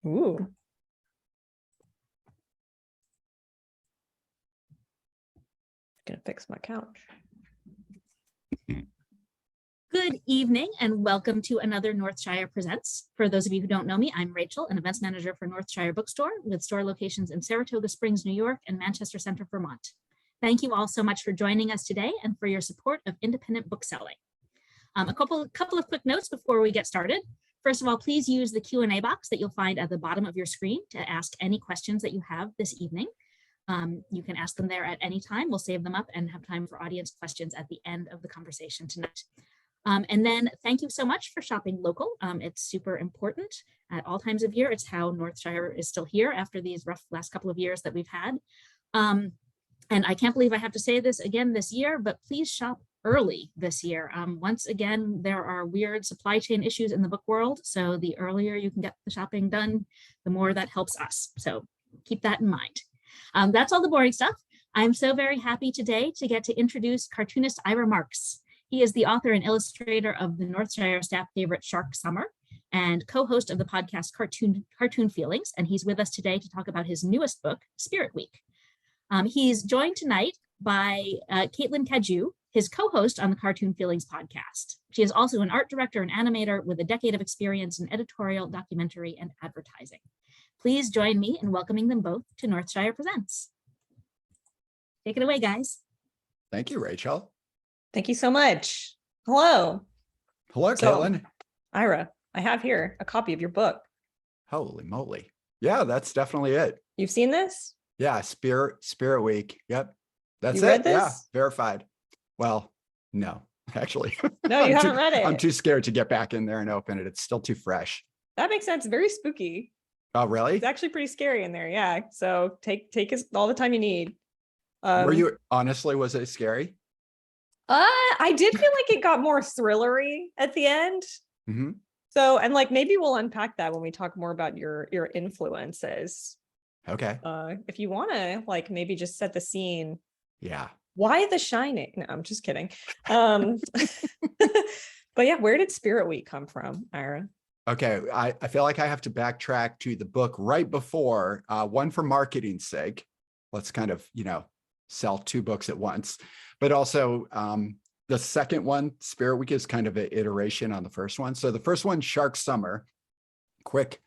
Ooh. Gonna fix my couch. Good evening and welcome to another Northshire Presents. For those of you who don't know me, I'm Rachel, an events manager for Northshire Bookstore with store locations in Saratoga Springs, New York and Manchester Center, Vermont. Thank you all so much for joining us today and for your support of independent bookselling. A couple of quick notes before we get started. First of all, please use the Q&A box that you'll find at the bottom of your screen to ask any questions that you have this evening. You can ask them there at any time. We'll save them up and have time for audience questions at the end of the conversation tonight. And then thank you so much for shopping local. It's super important at all times of year. It's how Northshire is still here after these rough last couple of years that we've had. And I can't believe I have to say this again this year, but please shop early this year. Once again, there are weird supply chain issues in the book world. So the earlier you can get the shopping done, the more that helps us. So keep that in mind. That's all the boring stuff. I'm so very happy today to get to introduce cartoonist Ira Marcks. He is the author and illustrator of the Northshire staff favorite Shark Summer and co-host of the podcast Cartoon Feelings. And he's with us today to talk about his newest book, Spirit Week. He's joined tonight by Caitlin Cadieux, his co-host on the Cartoon Feelings podcast. She is also an art director and animator with a decade of experience in editorial, documentary, and advertising. Please join me in welcoming them both to Northshire Presents. Take it away, guys. Thank you, Rachel. Thank you so much. Hello. Hello, Caitlin. Ira, I have here a copy of your book. Holy moly. Yeah, that's definitely it. You've seen this? Yeah, Spirit Week. Yep. That's You it. read this? Yeah, verified. Well, no, actually. No, you haven't read it. I'm too scared to get back in there and open it. It's still too fresh. That makes sense. Very spooky. Oh, really? It's actually pretty scary in there. Yeah. So take all the time you need. Was it scary? I did feel like it got more thrillery at the end. Mm-hmm. So, and like, maybe we'll unpack that when we talk more about your influences. Okay. If you want to like, maybe just set the scene. Yeah. Why The Shining? No, I'm just kidding. But yeah, where did Spirit Week come from, Ira? Okay. I feel like I have to backtrack to the book right before, one for marketing's sake. Let's kind of, sell two books at once. But also the second one, Spirit Week, is kind of an iteration on the first one. So the first one, Shark Summer, quick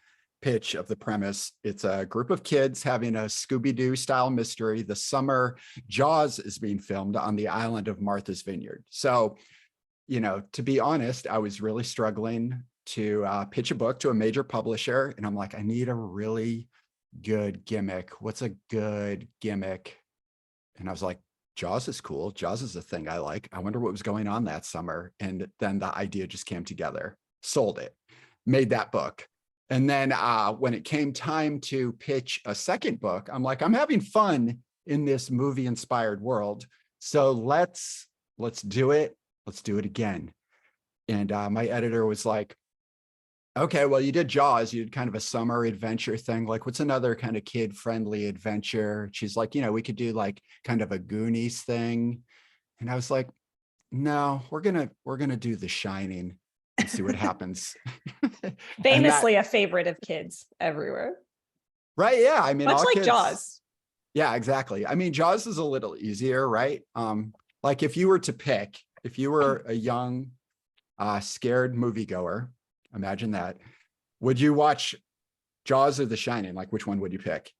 pitch of the premise. It's a group of kids having a Scooby-Doo style mystery. The summer Jaws is being filmed on the island of Martha's Vineyard. So, to be honest, I was really struggling to pitch a book to a major publisher. And I'm like, I need a really good gimmick. What's a good gimmick? And I was like, Jaws is cool. Jaws is a thing I like. I wonder what was going on that summer. And then the idea just came together, sold it, made that book. And then when it came time to pitch a second book, I'm like, I'm having fun in this movie inspired world. So let's do it. Let's do it again. And my editor was like, okay, well, you did Jaws. You did kind of a summer adventure thing. Like, what's another kind of kid-friendly adventure? She's like, we could do like kind of a Goonies thing. And I was like, no, we're gonna do The Shining and see what happens. Famously a favorite of kids everywhere. Right? Yeah. I mean, much all like kids, Jaws. Yeah, exactly. I mean, Jaws is a little easier, right? Like if you were a young, scared moviegoer. Imagine that. Would you watch Jaws or The Shining? Like, which one would you pick?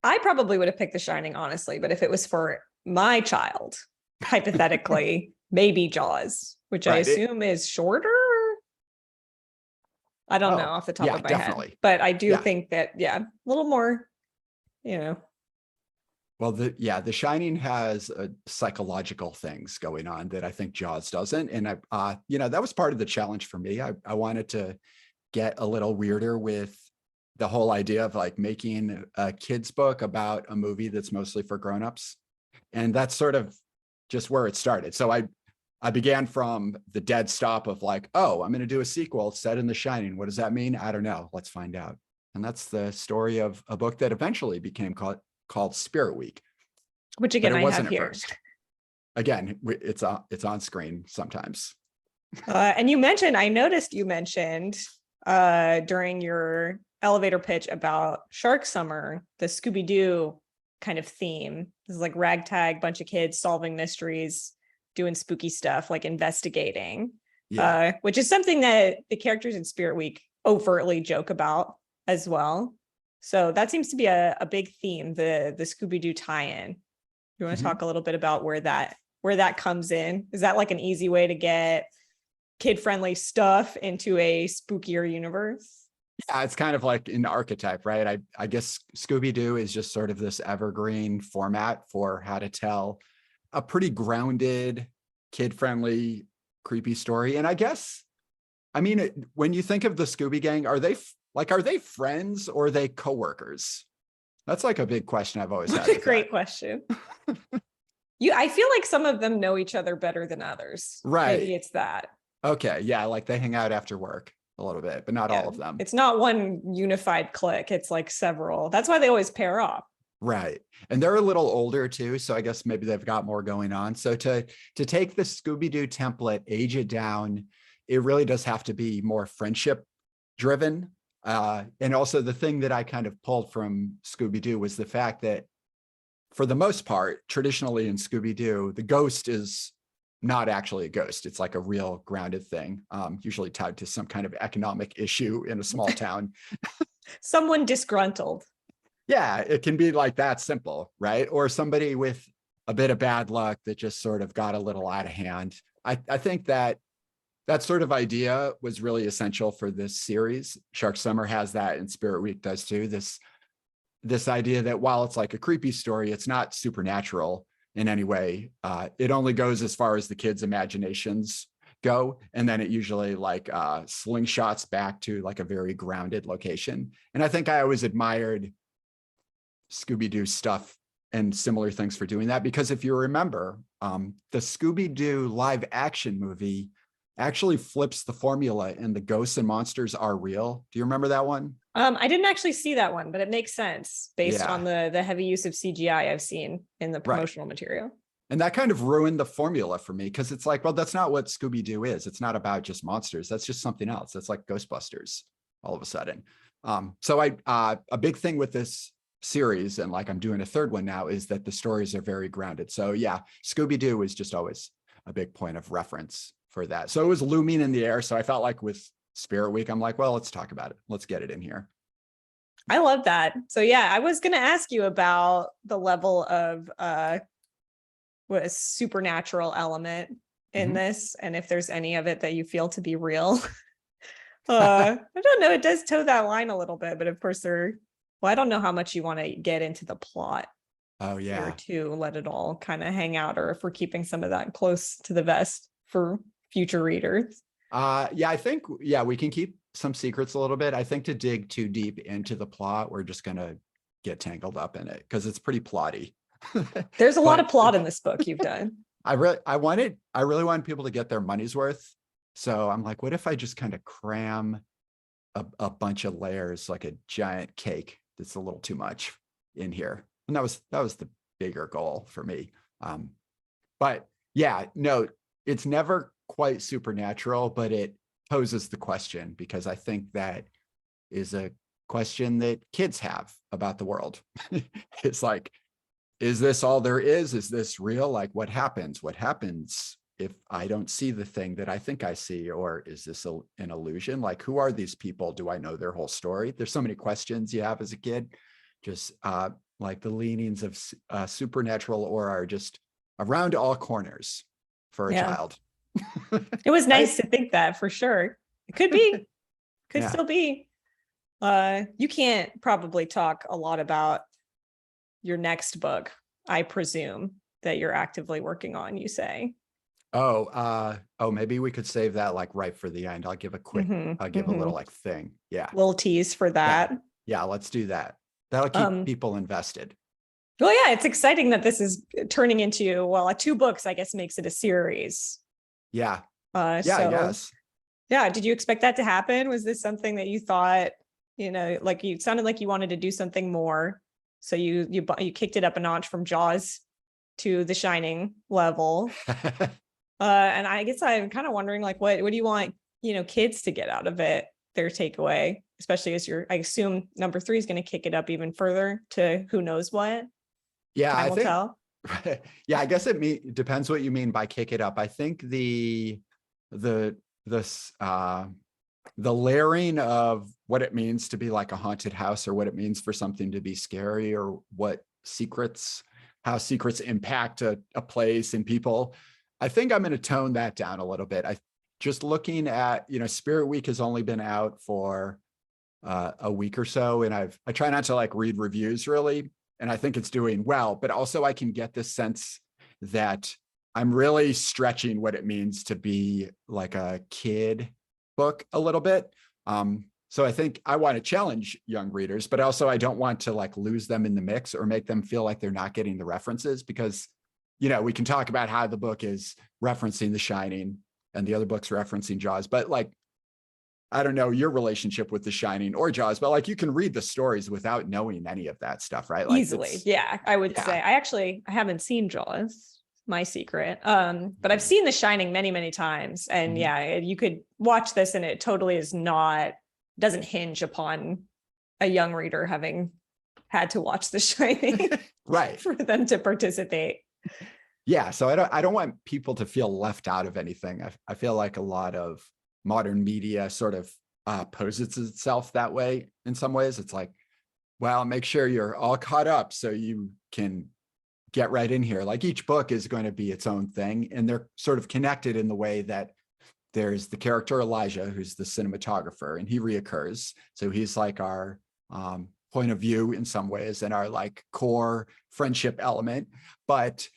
I probably would have picked The Shining, honestly. But if it was for my child, hypothetically, maybe Jaws, which I assume is shorter. I don't know off the top of my head. But I do think that, a little more, Well, The Shining has psychological things going on that I think Jaws doesn't. And that was part of the challenge for me. I wanted to get a little weirder with the whole idea of like making a kid's book about a movie that's mostly for grownups. And that's sort of just where it started. So I began from the dead stop of like, oh, I'm going to do a sequel set in The Shining. What does that mean? I don't know. Let's find out. And that's the story of a book that eventually became called Spirit Week, which again I have here. First. Again, it's on screen sometimes. And I noticed you mentioned during your elevator pitch about Shark Summer, the Scooby-Doo kind of theme. This is like ragtag bunch of kids solving mysteries, doing spooky stuff, like investigating. Which is something that the characters in Spirit Week overtly joke about as well. So that seems to be a big theme, the Scooby-Doo tie-in. You want to talk a little bit about where that comes in? Is that like an easy way to get kid-friendly stuff into a spookier universe? Yeah, it's kind of like an archetype, right? I guess Scooby-Doo is just sort of this evergreen format for how to tell a pretty grounded, kid-friendly, creepy story. And I guess, I mean, when you think of the Scooby Gang, are they friends or are they coworkers? That's like a big question I've always had. That's a great question. I feel like some of them know each other better than others. Right. Maybe it's that. Okay. Yeah. Like they hang out after work a little bit, but not all of them. It's not one unified clique. It's like several. That's why they always pair up. Right. And they're a little older too. So I guess maybe they've got more going on. So to take the Scooby-Doo template, age it down, it really does have to be more friendship driven. And also the thing that I kind of pulled from Scooby-Doo was the fact that for the most part, traditionally in Scooby-Doo, the ghost is not actually a ghost. It's like a real grounded thing, usually tied to some kind of economic issue in a small town. Someone disgruntled. Yeah, it can be like that simple, right? Or somebody with a bit of bad luck that just sort of got a little out of hand. I think that sort of idea was really essential for this series. Shark Summer has that, and Spirit Week does too. This idea that while it's like a creepy story, it's not supernatural in any way. It only goes as far as the kids' imaginations go. And then it usually like slingshots back to like a very grounded location. And I think I always admired Scooby-Doo stuff and similar things for doing that, because if you remember, the Scooby-Doo live action movie actually flips the formula and the ghosts and monsters are real. Do you remember that one? I didn't actually see that one, but it makes sense based on the heavy use of CGI I've seen in the promotional material. And that kind of ruined the formula for me, because it's like, well, that's not what Scooby-Doo is. It's not about just monsters. That's just something else. That's like Ghostbusters all of a sudden. So a big thing with this series, and like I'm doing a third one now, is that the stories are very grounded. So yeah, Scooby-Doo is just always a big point of reference for that. So it was looming in the air. So I felt like with Spirit Week, I'm like, well, let's talk about it. Let's get it in here. I love that. So yeah, I was going to ask you about the level of what a supernatural element in this, and if there's any of it that you feel to be real. I don't know. It does toe that line a little bit, but of course I don't know how much you want to get into the plot. Oh yeah. To let it all kind of hang out, or if we're keeping some of that close to the vest for future readers. Yeah, I think, we can keep some secrets a little bit. I think to dig too deep into the plot, we're just going to get tangled up in it because it's pretty plotty. There's a lot of plot in this book you've done. I really wanted people to get their money's worth. So I'm like, what if I just kind of cram a bunch of layers, like a giant cake that's a little too much in here? And that was the bigger goal for me. But yeah, no, it's never quite supernatural, but it poses the question, because I think that is a question that kids have about the world. It's like, is this all there is? Is this real? Like, what happens? What happens if I don't see the thing that I think I see? Or is this an illusion? Like, who are these people? Do I know their whole story? There's so many questions you have as a kid. Just like the leanings of supernatural or are just around all corners for a child. It was nice to think that, for sure. It could be, still be. You can't probably talk a lot about your next book, I presume, that you're actively working on, you say. Maybe we could save that like right for the end. I'll give a quick, I'll give a little like thing. Yeah. Little tease for that. Yeah, let's do that. That'll keep people invested. Well, yeah, it's exciting that this is turning into, well, 2 books, I guess, makes it a series. Yeah. Yes. Yeah. Did you expect that to happen? Was this something that you thought, like you sounded like you wanted to do something more? So you kicked it up a notch from Jaws to The Shining level. And I guess I'm kind of wondering, like, what do you want, kids to get out of it? their takeaway, especially as I assume number 3 is going to kick it up even further to who knows what. Yeah, Time I will think, tell. yeah, I guess it depends what you mean by kick it up. I think the layering of what it means to be like a haunted house, or what it means for something to be scary, or how secrets impact a place and people. I think I'm going to tone that down a little bit. Just looking at, Spirit Week has only been out for a week or so, and I try not to like read reviews really, and I think it's doing well, but also I can get this sense that I'm really stretching what it means to be like a kid book a little bit. So I think I want to challenge young readers, but also I don't want to like lose them in the mix or make them feel like they're not getting the references, because, we can talk about how the book is referencing The Shining and the other books referencing Jaws, but like, I don't know your relationship with The Shining or Jaws, but like you can read the stories without knowing any of that stuff, right? Like Easily. Yeah, I would say. I haven't seen Jaws, my secret. But I've seen The Shining many, many times. And yeah, you could watch this and it totally doesn't hinge upon a young reader having had to watch The Shining right for them to participate. Yeah. So I don't want people to feel left out of anything. I feel like a lot of modern media sort of poses itself that way in some ways. It's like, well, make sure you're all caught up so you can get right in here. Like each book is going to be its own thing, and they're sort of connected in the way that there's the character Elijah, who's the cinematographer, and he reoccurs. So he's like our point of view in some ways and our like core friendship element. But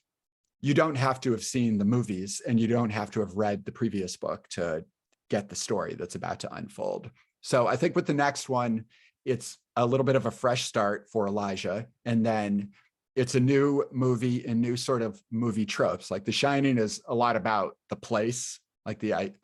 you don't have to have seen the movies, and you don't have to have read the previous book to get the story that's about to unfold. So I think with the next one, it's a little bit of a fresh start for Elijah. And then it's a new movie and new sort of movie tropes. Like The Shining is a lot about the place, like it's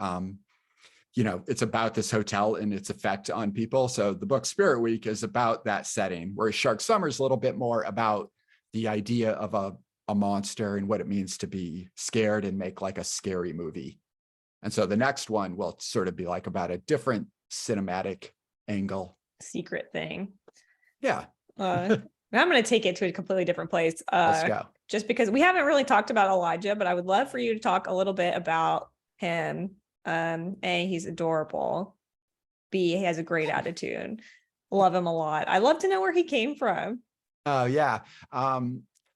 about this hotel and its effect on people. So the book Spirit Week is about that setting, whereas Shark Summer is a little bit more about the idea of a monster and what it means to be scared and make like a scary movie. And so the next one will sort of be like about a different cinematic angle. Secret thing. Yeah. I'm going to take it to a completely different place. Let's go. Just because we haven't really talked about Elijah, but I would love for you to talk a little bit about him. A, he's adorable. B, he has a great attitude. Love him a lot. I'd love to know where he came from. Oh, yeah.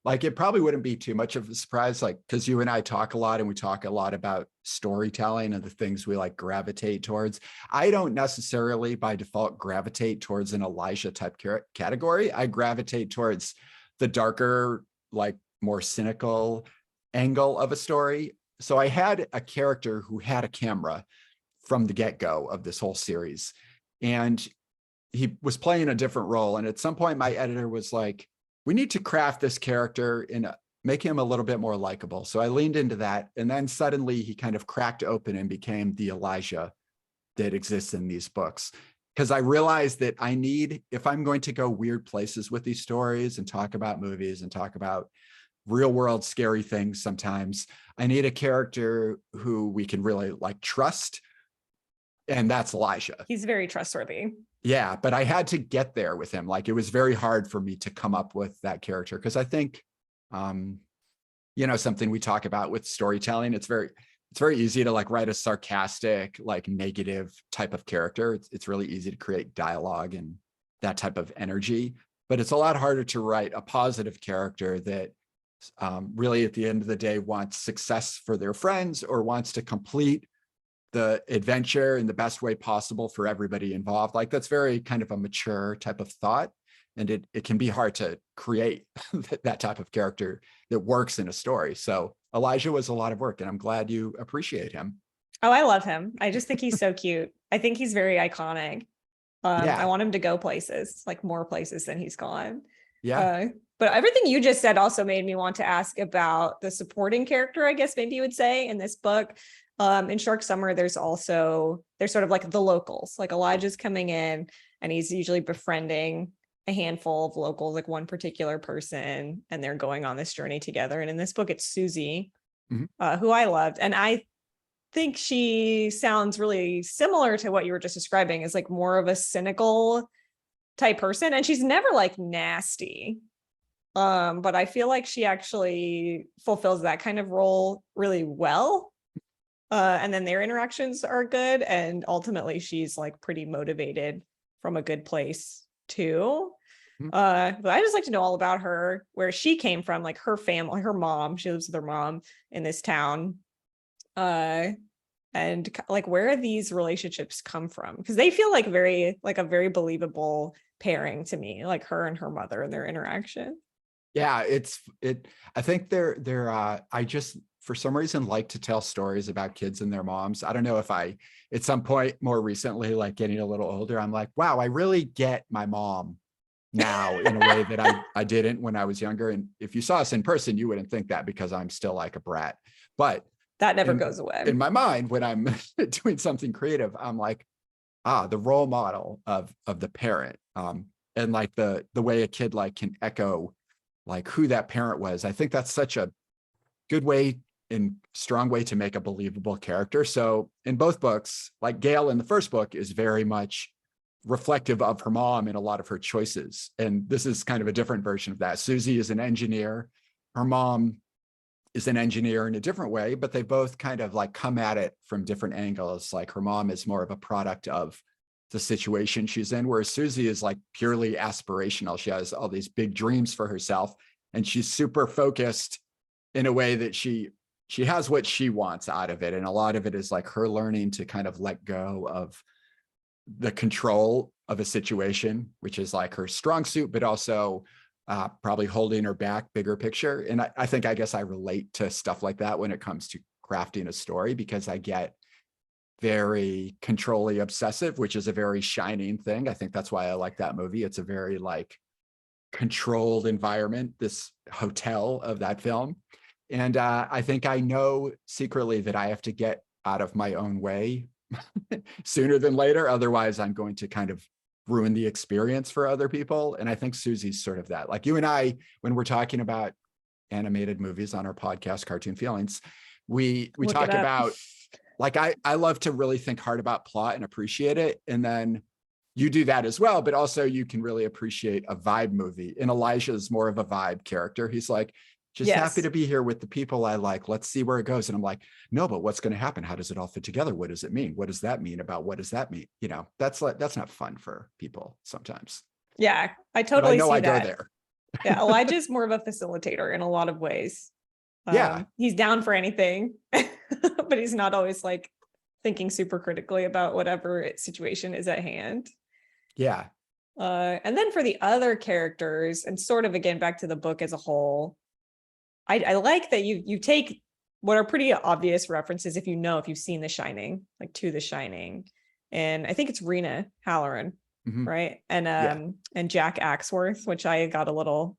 Like it probably wouldn't be too much of a surprise, like, because you and I talk a lot, and we talk a lot about storytelling and the things we like gravitate towards. I don't necessarily by default gravitate towards an Elijah type category. I gravitate towards the darker, like more cynical angle of a story. So I had a character who had a camera from the get-go of this whole series, and he was playing a different role. And at some point my editor was like, we need to craft this character and make him a little bit more likable. So I leaned into that. And then suddenly he kind of cracked open and became the Elijah that exists in these books. Because I realized that if I'm going to go weird places with these stories and talk about movies and talk about real world scary things, sometimes I need a character who we can really like trust. And that's Elijah. He's very trustworthy. Yeah, but I had to get there with him. Like it was very hard for me to come up with that character, because I think, something we talk about with storytelling, it's very easy to like write a sarcastic, like negative type of character. It's really easy to create dialogue and that type of energy, but it's a lot harder to write a positive character that really at the end of the day wants success for their friends or wants to complete the adventure in the best way possible for everybody involved. Like that's very kind of a mature type of thought. And it can be hard to create that type of character that works in a story. So Elijah was a lot of work, and I'm glad you appreciate him. Oh, I love him. I just think he's so cute. I think he's very iconic. I want him to go places, like more places than he's gone. Yeah. But everything you just said also made me want to ask about the supporting character, I guess maybe you would say, in this book. In Shark Summer, there's sort of like the locals, like Elijah's coming in and he's usually befriending a handful of locals, like one particular person, and they're going on this journey together. And in this book, it's Susie, who I loved. And I think she sounds really similar to what you were just describing, is like more of a cynical type person. And she's never like nasty. But I feel like she actually fulfills that kind of role really well. And then their interactions are good. And ultimately she's like pretty motivated from a good place too. But I just like to know all about her, where she came from, like her family, her mom, she lives with her mom in this town. And like where these relationships come from, because they feel like a very believable pairing to me, like her and her mother and their interaction. Yeah, I think I just for some reason like to tell stories about kids and their moms. I don't know if I at some point more recently, like getting a little older, I'm like, wow, I really get my mom now in a way that I didn't when I was younger. And if you saw us in person, you wouldn't think that because I'm still like a brat. But That never goes away. in my mind, when I'm doing something creative, I'm like, the role model of the parent. And like the way a kid like can echo like who that parent was. I think that's such a good way and strong way to make a believable character. So in both books, like Gail in the first book is very much reflective of her mom in a lot of her choices. And this is kind of a different version of that. Susie is an engineer. Her mom is an engineer in a different way, but they both kind of like come at it from different angles. Like her mom is more of a product of the situation she's in, whereas Susie is like purely aspirational. She has all these big dreams for herself, and she's super focused in a way that she has what she wants out of it. And a lot of it is like her learning to kind of let go of the control of a situation, which is like her strong suit, but also probably holding her back bigger picture. And I guess I relate to stuff like that when it comes to crafting a story, because I get very controlly obsessive, which is a very Shining thing. I think that's why I like that movie. It's a very like controlled environment, this hotel of that film. And I think I know secretly that I have to get out of my own way sooner than later. Otherwise, I'm going to kind of ruin the experience for other people. And I think Susie's sort of that. Like you and I, when we're talking about animated movies on our podcast, Cartoon Feelings, we talk about, like, I love to really think hard about plot and appreciate it. And then you do that as well, but also you can really appreciate a vibe movie. And Elijah's more of a vibe character. He's like, just happy to be here with the people I like. Let's see where it goes. And I'm like, no, but what's going to happen? How does it all fit together? What does it mean? What does that mean about what does that mean? You know, that's not fun for people sometimes. Yeah, I totally know see I that. go there. Yeah, Elijah's more of a facilitator in a lot of ways. Yeah. He's down for anything, but he's not always like thinking super critically about whatever situation is at hand. Yeah. And then for the other characters, and sort of again back to the book as a whole, I like that you take what are pretty obvious references if you've seen The Shining, like to The Shining, and I think it's Rena Halloran, right? And Jack Axworth, which I got a little.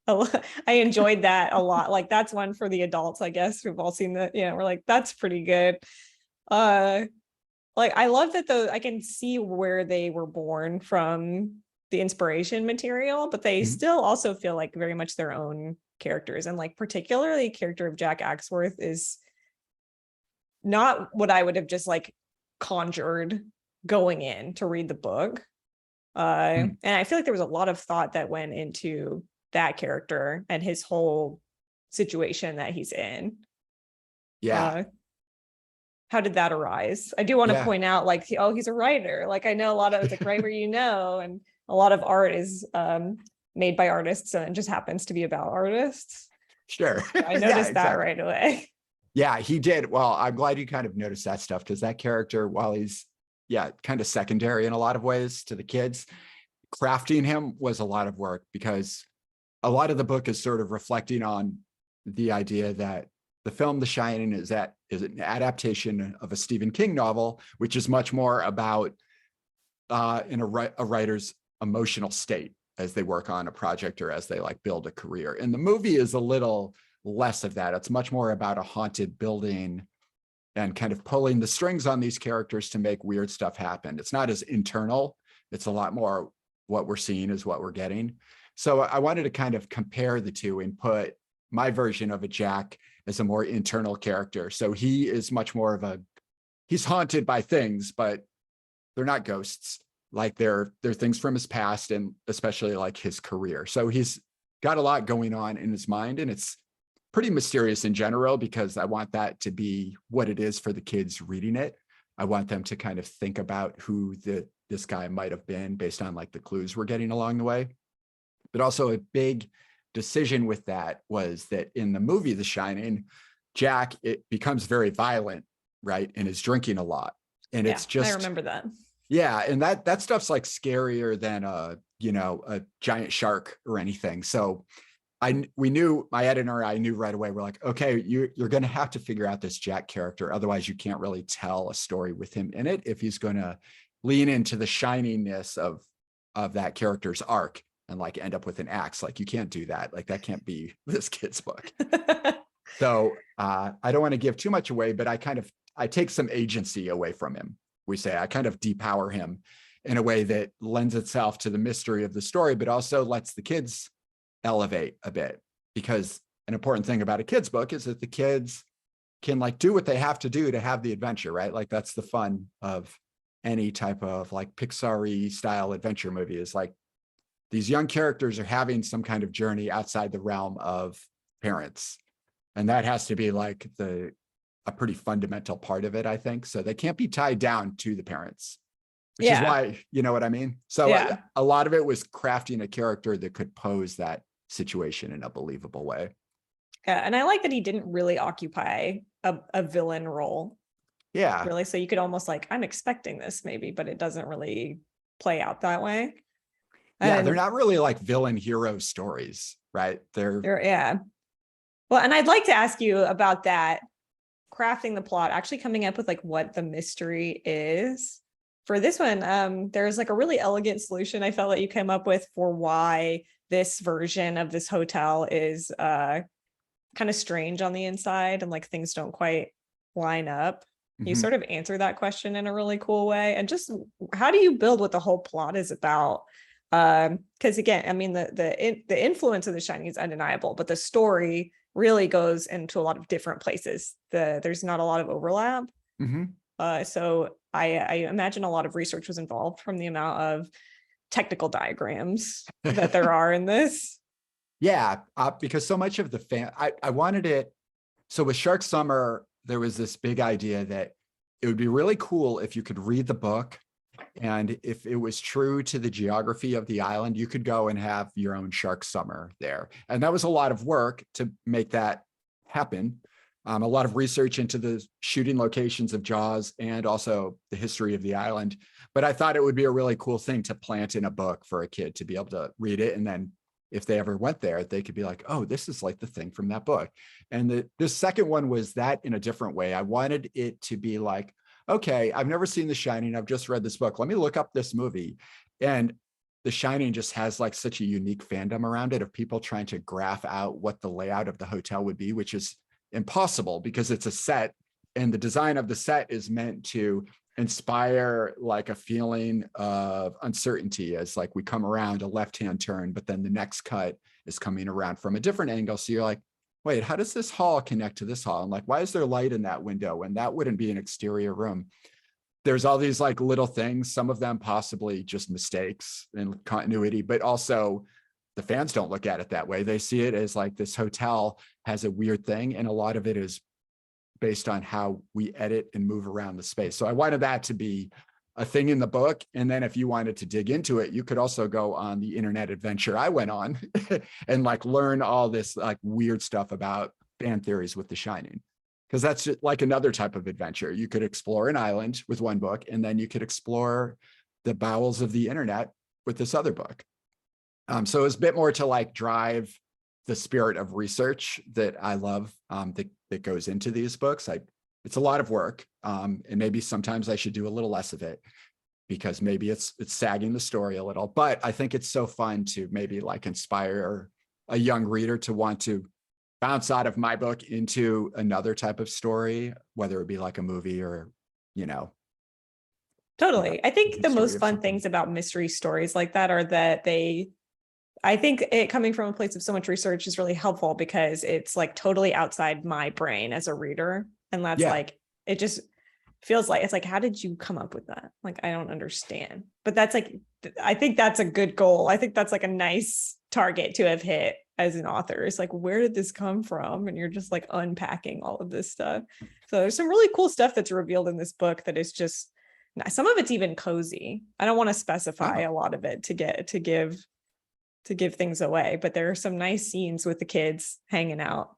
I enjoyed that a lot. Like that's one for the adults, I guess, who've all seen that. We're like, that's pretty good. Like I love that I can see where they were born from the inspiration material, but they still also feel like very much their own characters. And like particularly the character of Jack Axworth is not what I would have just like conjured going in to read the book. And I feel like there was a lot of thought that went into that character and his whole situation that he's in. Yeah. How did that arise? I do want to point out, like, he's a writer. Like I know a lot of it's like write where and a lot of art is made by artists and it just happens to be about artists. Sure. I noticed that right away. Yeah, he did. Well, I'm glad you kind of noticed that stuff, because that character, while he's kind of secondary in a lot of ways to the kids, crafting him was a lot of work, because a lot of the book is sort of reflecting on the idea that the film The Shining is an adaptation of a Stephen King novel, which is much more about a writer's emotional state as they work on a project or as they like build a career. And the movie is a little less of that. It's much more about a haunted building and kind of pulling the strings on these characters to make weird stuff happen. It's not as internal. It's a lot more what we're seeing is what we're getting. So I wanted to kind of compare the two and put my version of a Jack as a more internal character. So he is much more of he's haunted by things, but they're not ghosts. Like they're things from his past and especially like his career. So he's got a lot going on in his mind, and it's pretty mysterious in general because I want that to be what it is for the kids reading it. I want them to kind of think about who this guy might have been based on like the clues we're getting along the way. But also a big decision with that was that in the movie The Shining, Jack, it becomes very violent, right? And is drinking a lot. And it's just, I remember that. Yeah, and that stuff's like scarier than a giant shark or anything. So we knew, my editor and I knew right away, we're like, okay, you're going to have to figure out this Jack character. Otherwise you can't really tell a story with him in it if he's going to lean into the shininess of that character's arc and like end up with an axe. Like you can't do that. Like that can't be this kid's book. So I don't want to give too much away, but I take some agency away from him. We say I kind of depower him in a way that lends itself to the mystery of the story, but also lets the kids elevate a bit. Because an important thing about a kid's book is that the kids can like do what they have to do to have the adventure, right? Like that's the fun of any type of like Pixar-y style adventure movie, is like these young characters are having some kind of journey outside the realm of parents. And that has to be like a pretty fundamental part of it, I think. So they can't be tied down to the parents, which is why, you know what I mean? So a lot of it was crafting a character that could pose that situation in a believable way. Yeah, and I like that he didn't really occupy a villain role. Yeah. Really. So you could almost like, I'm expecting this maybe, but it doesn't really play out that way. Yeah, they're not really like villain hero stories, right? They're Well, and I'd like to ask you about that, crafting the plot, actually coming up with like what the mystery is. For this one, there's like a really elegant solution I felt that you came up with for why this version of this hotel is kind of strange on the inside and like things don't quite line up. You sort of answer that question in a really cool way. And just how do you build what the whole plot is about? Because again, I mean, the influence of The Shining is undeniable, but the story really goes into a lot of different places. There's not a lot of overlap. So I imagine a lot of research was involved from the amount of technical diagrams that there are in this. Yeah, because so much of the I wanted it. So with Shark Summer, there was this big idea that it would be really cool if you could read the book, and if it was true to the geography of the island, you could go and have your own Shark Summer there. And that was a lot of work to make that happen. A lot of research into the shooting locations of Jaws and also the history of the island. But I thought it would be a really cool thing to plant in a book for a kid to be able to read it. And then if they ever went there, they could be like, oh, this is like the thing from that book. And the second one was that in a different way. I wanted it to be like, okay, I've never seen The Shining. I've just read this book. Let me look up this movie. And The Shining just has like such a unique fandom around it of people trying to graph out what the layout of the hotel would be, which is impossible because it's a set, and the design of the set is meant to inspire like a feeling of uncertainty as like we come around a left-hand turn, but then the next cut is coming around from a different angle. So you're like, wait, how does this hall connect to this hall? And like, why is there light in that window? And that wouldn't be an exterior room. There's all these like little things, some of them possibly just mistakes in continuity, but also the fans don't look at it that way. They see it as like this hotel has a weird thing, and a lot of it is based on how we edit and move around the space. So I wanted that to be a thing in the book. And then if you wanted to dig into it, you could also go on the internet adventure I went on and like learn all this like weird stuff about fan theories with The Shining. Because that's just like another type of adventure. You could explore an island with one book, and then you could explore the bowels of the internet with this other book. So it's a bit more to like drive the spirit of research that I love that goes into these books. It's a lot of work, and maybe sometimes I should do a little less of it because maybe it's sagging the story a little. But I think it's so fun to maybe like inspire a young reader to want to bounce out of my book into another type of story, whether it be like a movie or, Totally. I think the most fun something. things about mystery stories like that are that they I think it coming from a place of so much research is really helpful because it's like totally outside my brain as a reader. And that's Yeah. like, it just feels like, it's like, how did you come up with that? Like, I don't understand. But that's like, I think that's a good goal. I think that's like a nice target to have hit as an author. It's like, where did this come from? And you're just like unpacking all of this stuff. So there's some really cool stuff that's revealed in this book that is just, some of it's even cozy. I don't want to specify a lot of it to give things away, but there are some nice scenes with the kids hanging out,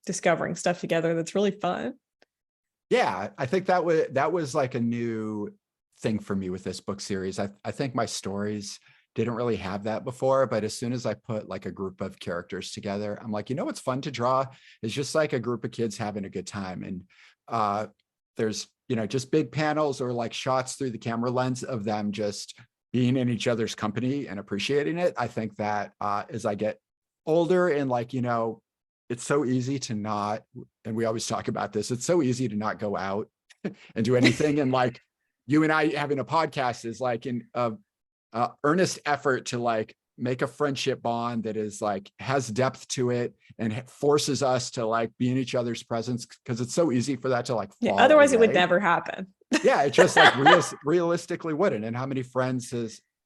discovering stuff together that's really fun. Yeah, I think that was like a new thing for me with this book series. I think my stories didn't really have that before, but as soon as I put like a group of characters together, I'm like, you know what's fun to draw is just like a group of kids having a good time. And there's, you know, just big panels or like shots through the camera lens of them just being in each other's company and appreciating it. I think that as I get older and like, you know, it's so easy to not, and we always talk about this, it's so easy to not go out and do anything. And like you and I having a podcast is like an earnest effort to like make a friendship bond that is like has depth to it and forces us to like be in each other's presence, because it's so easy for that to like fall otherwise away. it would never happen. Yeah, it just like realistically wouldn't. And how many friends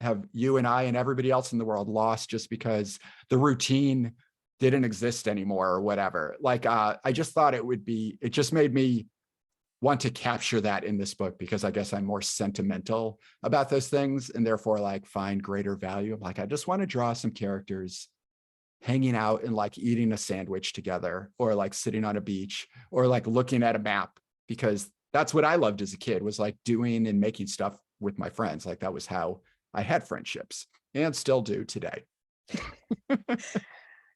have you and I and everybody else in the world lost just because the routine didn't exist anymore or whatever. Like I just thought it just made me want to capture that in this book, because I guess I'm more sentimental about those things and therefore like find greater value. I'm like, I just want to draw some characters hanging out and like eating a sandwich together, or like sitting on a beach, or like looking at a map, because that's what I loved as a kid, was like doing and making stuff with my friends. Like that was how I had friendships and still do today.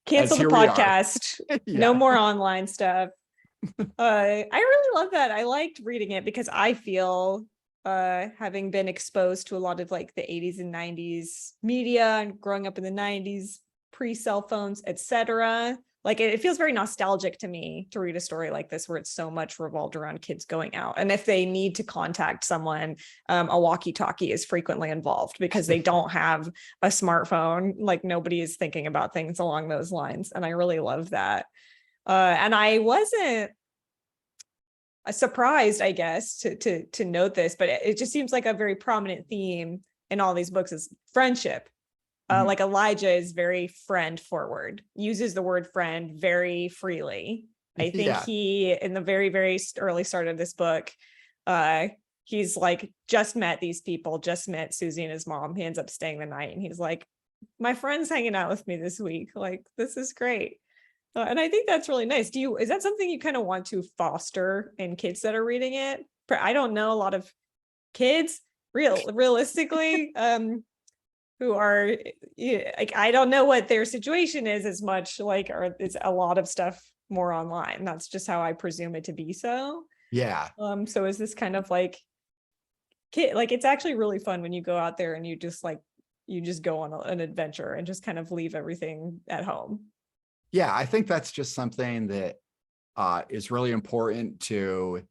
Cancel the podcast. Yeah. No more online stuff. I really love that. I liked reading it because I feel having been exposed to a lot of like the 80s and 90s media and growing up in the 90s, pre-cell phones, etc. Like it feels very nostalgic to me to read a story like this, where it's so much revolved around kids going out. And if they need to contact someone, a walkie-talkie is frequently involved because they don't have a smartphone. Like nobody is thinking about things along those lines. And I really love that. And I wasn't surprised, I guess, to note this, but it just seems like a very prominent theme in all these books is friendship. Like Elijah is very friend forward, uses the word friend very freely. I think he, in the very, very early start of this book, he's like, just met these people, just met Susie and his mom. He ends up staying the night and he's like, my friend's hanging out with me this week. Like, this is great. And I think that's really nice. Is that something you kind of want to foster in kids that are reading it? I don't know a lot of kids realistically, who are like, I don't know what their situation is as much, like, or it's a lot of stuff more online. That's just how I presume it to be. So yeah. So is this kind of like kid, like it's actually really fun when you go out there and you just go on an adventure and just kind of leave everything at home. Yeah, I think that's just something that is really important to,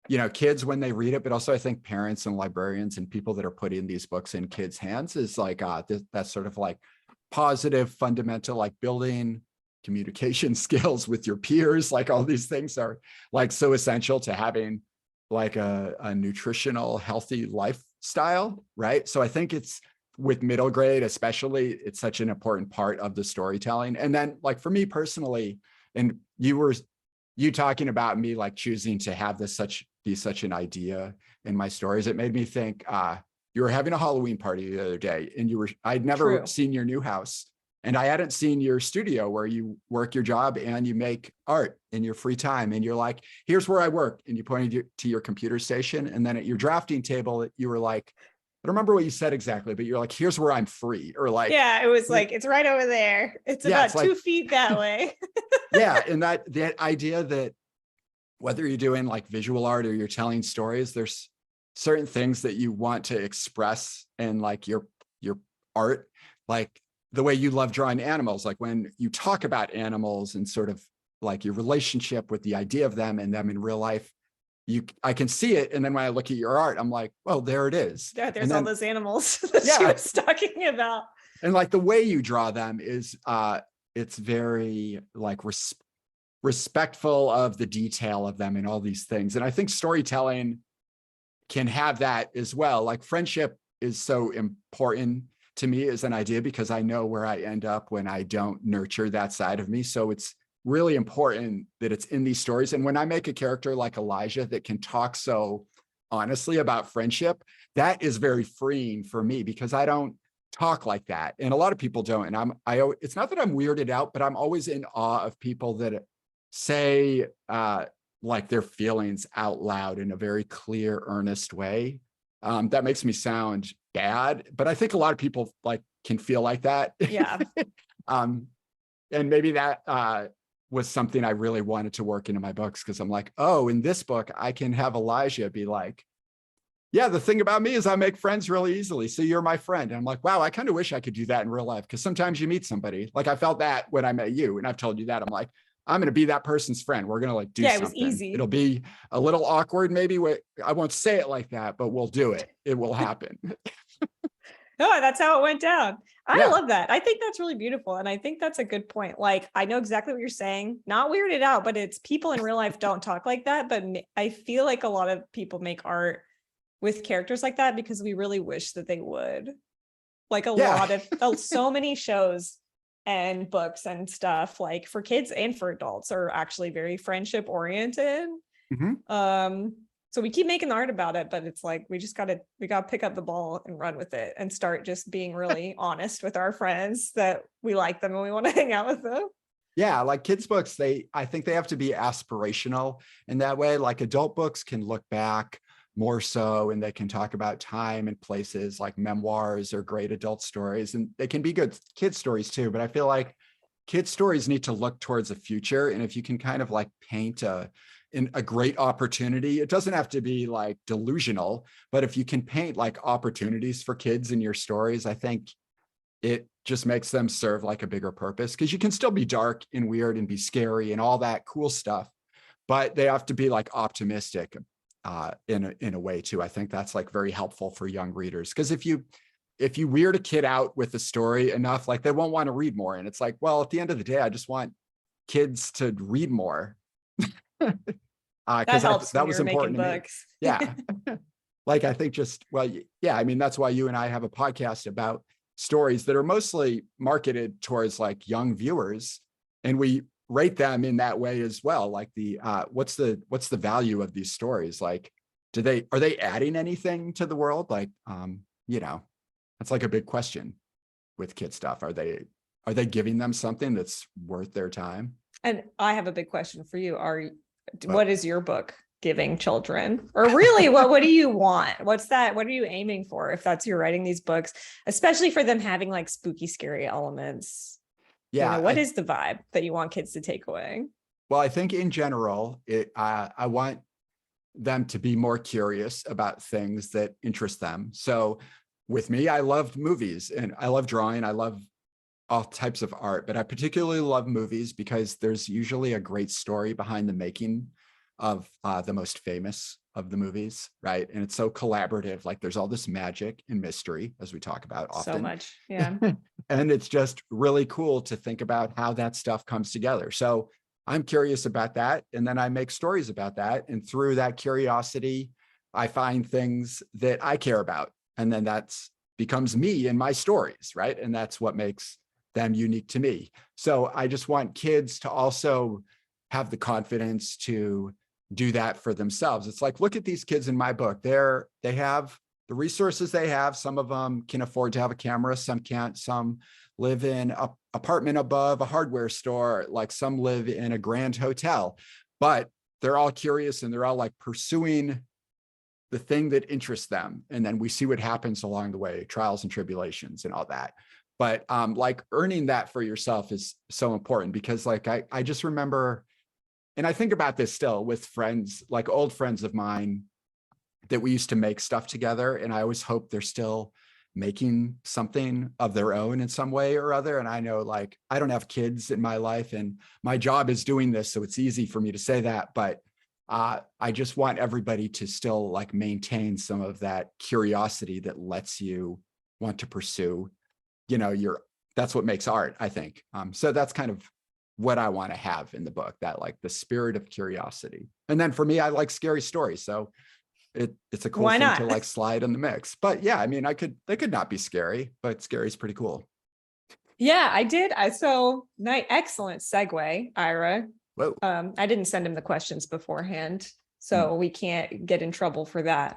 you know, kids when they read it, but also I think parents and librarians and people that are putting these books in kids' hands is like that's sort of like positive, fundamental, like building communication skills with your peers. Like all these things are like so essential to having like a nutritional, healthy lifestyle, right? So I think it's, with middle grade especially, it's such an important part of the storytelling. And then like for me personally, and you talking about me like choosing to have this be such an idea in my stories, it made me think you were having a Halloween party the other day and I'd never seen your new house, and I hadn't seen your studio where you work your job and you make art in your free time. And you're like, here's where I work. And you pointed to your computer station. And then at your drafting table, you were like, I don't remember what you said exactly, but you're like, here's where I'm free, or like, yeah, it was like, it's right over there. It's about 2 feet that way. Yeah. And that idea that whether you're doing like visual art or you're telling stories, there's certain things that you want to express in like your art, like the way you love drawing animals, like when you talk about animals and sort of like your relationship with the idea of them and them in real life, I can see it. And then when I look at your art, I'm like, well, there it is. Yeah, there's all those animals that she was talking about. And like the way you draw them is it's very like respectful of the detail of them and all these things. And I think storytelling can have that as well. Like friendship is so important to me as an idea because I know where I end up when I don't nurture that side of me. So it's really important that it's in these stories. And when I make a character like Elijah that can talk so honestly about friendship, that is very freeing for me because I don't talk like that. And a lot of people don't. And it's not that I'm weirded out, but I'm always in awe of people that say like their feelings out loud in a very clear, earnest way. That makes me sound bad, but I think a lot of people like can feel like that. Yeah. And maybe that was something I really wanted to work into my books because I'm like, oh, in this book, I can have Elijah be like, yeah, the thing about me is I make friends really easily. So you're my friend. And I'm like, wow, I kind of wish I could do that in real life because sometimes you meet somebody. Like I felt that when I met you and I've told you that. I'm like, I'm going to be that person's friend. We're going to like do something. It was easy. It'll be a little awkward. Maybe I won't say it like that, but we'll do it. It will happen. No, that's how it went down. Yeah. I love that. I think that's really beautiful. And I think that's a good point. Like, I know exactly what you're saying, not weirded out, but it's people in real life don't talk like that. But I feel like a lot of people make art with characters like that because we really wish that they would. Like lot of, so many shows and books and stuff like for kids and for adults are actually very friendship oriented. Mm-hmm. So we keep making art about it, but it's like, we gotta pick up the ball and run with it and start just being really honest with our friends that we like them and we want to hang out with them. Yeah. Like kids books, I think they have to be aspirational in that way. Like adult books can look back more so, and they can talk about time and places like memoirs or great adult stories, and they can be good kid stories too. But I feel like kid stories need to look towards the future. And if you can kind of like paint a great opportunity, it doesn't have to be like delusional, but if you can paint like opportunities for kids in your stories, I think it just makes them serve like a bigger purpose because you can still be dark and weird and be scary and all that cool stuff, but they have to be like optimistic in a way too. I think that's like very helpful for young readers because if you weird a kid out with a story enough, like they won't want to read more. And it's like, well, at the end of the day, I just want kids to read more. Because that was important to me. Yeah. Like, I think yeah, I mean, that's why you and I have a podcast about stories that are mostly marketed towards like young viewers. And we rate them in that way as well. Like what's the value of these stories? Like, are they adding anything to the world? Like, that's like a big question with kid stuff. Are they giving them something that's worth their time? And I have a big question for you. What is your book giving children? Or really, what do you want? What are you aiming for if you're writing these books, especially for them having like spooky, scary elements? Yeah. What is the vibe that you want kids to take away? Well, I think in general, I want them to be more curious about things that interest them. So with me, I love movies and I love drawing. I love all types of art, but I particularly love movies because there's usually a great story behind the making of the most famous of the movies, right? And it's so collaborative. Like there's all this magic and mystery, as we talk about often. So much, yeah. And it's just really cool to think about how that stuff comes together. So I'm curious about that. And then I make stories about that. And through that curiosity, I find things that I care about. And then becomes me in my stories, right? And that's what makes them unique to me. So I just want kids to also have the confidence to do that for themselves. It's like, look at these kids in my book. They have the resources they have. Some of them can afford to have a camera, some can't. Some live in an apartment above a hardware store, like some live in a grand hotel, but they're all curious and they're all like pursuing the thing that interests them. And then we see what happens along the way, trials and tribulations and all that. But like earning that for yourself is so important because like, I just remember, and I think about this still with friends, like old friends of mine that we used to make stuff together. And I always hope they're still making something of their own in some way or other. And I know like, I don't have kids in my life and my job is doing this. So it's easy for me to say that, but I just want everybody to still like maintain some of that curiosity that lets you want to pursue that's what makes art, I think. So that's kind of what I want to have in the book, that like the spirit of curiosity. And then for me, I like scary stories. So it's a cool Why thing not? to like slide in the mix. But yeah, I mean, they could not be scary, but scary is pretty cool. Yeah, I did. Excellent segue, Ira. Whoa. I didn't send him the questions beforehand, so we can't get in trouble for that.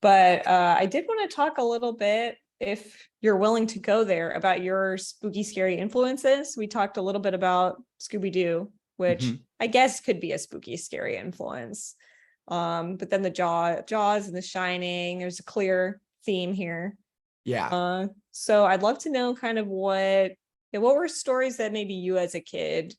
But I did want to talk a little bit, if you're willing to go there, about your spooky, scary influences. We talked a little bit about Scooby-Doo, which I guess could be a spooky, scary influence. But then the Jaws and The Shining, there's a clear theme here. Yeah. So I'd love to know kind of what were stories that maybe you as a kid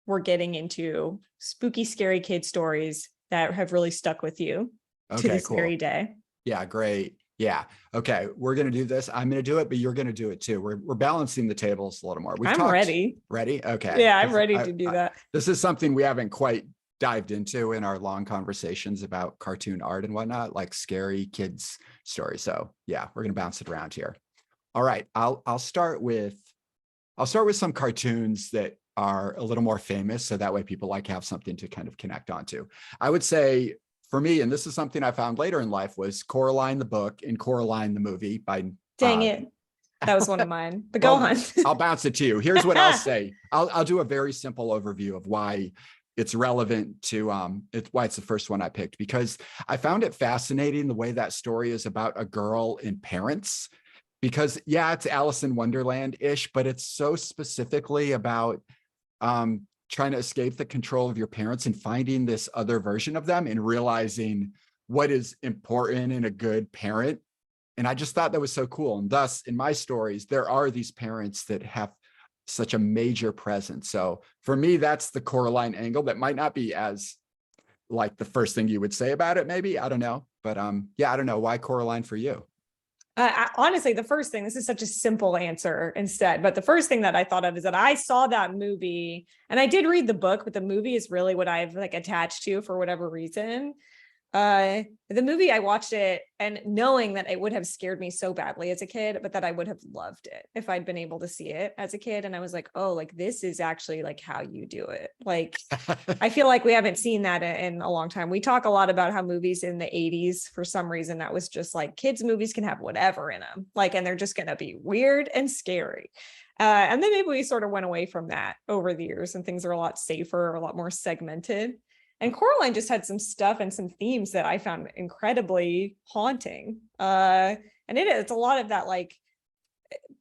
were getting into, spooky, scary kid stories that have really stuck with you to this very day. Yeah, great. Yeah. Okay. We're going to do this. I'm going to do it, but you're going to do it too. We're balancing the tables a little more. I'm ready. Ready? Okay. Yeah, I'm ready to do that. This is something we haven't quite dived into in our long conversations about cartoon art and whatnot, like scary kids stories. So yeah, we're going to bounce it around here. All right. I'll start with some cartoons that are a little more famous. So that way people like have something to kind of connect onto. I would say for me, and this is something I found later in life, was Coraline the book and Coraline the movie by. Dang it. That was one of mine, but go on. I'll bounce it to you. Here's what I'll say. I'll do a very simple overview of why it's relevant to why it's the first one I picked, because I found it fascinating the way that story is about a girl and parents, because yeah, it's Alice in Wonderland-ish, but it's so specifically about trying to escape the control of your parents and finding this other version of them and realizing what is important in a good parent. And I just thought that was so cool. And thus, in my stories, there are these parents that have such a major presence. So for me, that's the Coraline angle. That might not be as like the first thing you would say about it, maybe. I don't know. But yeah, I don't know. Why Coraline for you? Honestly, the first thing, this is such a simple answer instead, but the first thing that I thought of is that I saw that movie, and I did read the book, but the movie is really what I've like attached to for whatever reason. The movie, I watched it and knowing that it would have scared me so badly as a kid, but that I would have loved it if I'd been able to see it as a kid. And I was like, oh, like this is actually like how you do it. Like, I feel like we haven't seen that in a long time. We talk a lot about how movies in the 80s, for some reason, that was just like kids' movies can have whatever in them, like, and they're just going to be weird and scary. And then maybe we sort of went away from that over the years and things are a lot safer, a lot more segmented. And Coraline just had some stuff and some themes that I found incredibly haunting. And it's a lot of that like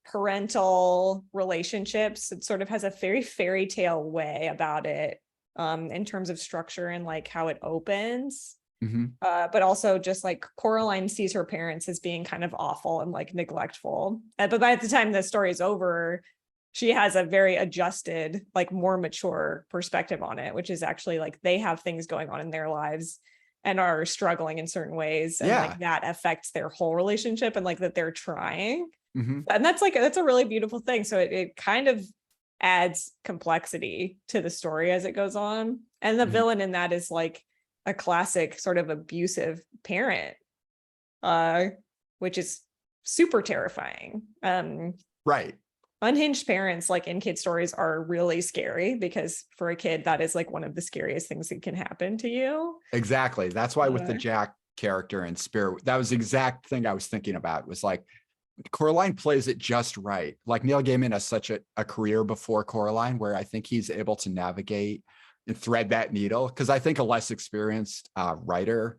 parental relationships. It sort of has a very fairy tale way about it in terms of structure and like how it opens. But also just like Coraline sees her parents as being kind of awful and like neglectful. But by the time the story is over, she has a very adjusted, like more mature perspective on it, which is actually like they have things going on in their lives and are struggling in certain ways. And like that affects their whole relationship and like that they're trying. And that's a really beautiful thing. So it kind of adds complexity to the story as it goes on. And the villain in that is like a classic sort of abusive parent, which is super terrifying. Right. Unhinged parents, like in kid stories, are really scary because for a kid, that is like one of the scariest things that can happen to you. Exactly. That's why with the Jack character and Spirit, that was the exact thing I was thinking about, was like Coraline plays it just right. Like Neil Gaiman has such a career before Coraline where I think he's able to navigate and thread that needle, because I think a less experienced writer,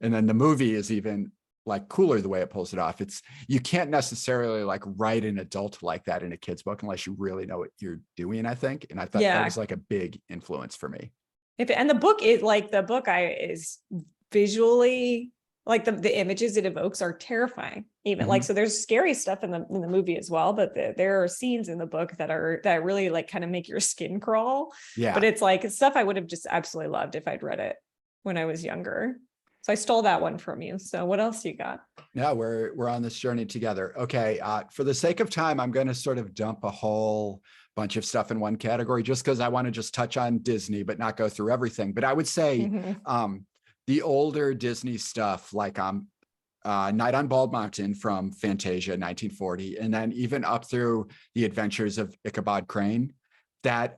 and then the movie is even like cooler the way it pulls it off. You can't necessarily like write an adult like that in a kid's book unless you really know what you're doing, I think. And I thought that was like a big influence for me. And the book is like, is visually like the images it evokes are terrifying even. Like, so there's scary stuff in the movie as well, but there are scenes in the book that really like kind of make your skin crawl. Yeah. But it's like stuff I would have just absolutely loved if I'd read it when I was younger. So I stole that one from you. So what else you got? Yeah, we're on this journey together. Okay. For the sake of time, I'm going to sort of dump a whole bunch of stuff in one category just because I want to just touch on Disney, but not go through everything. But I would say the older Disney stuff, like Night on Bald Mountain from Fantasia 1940, and then even up through The Adventures of Ichabod Crane, that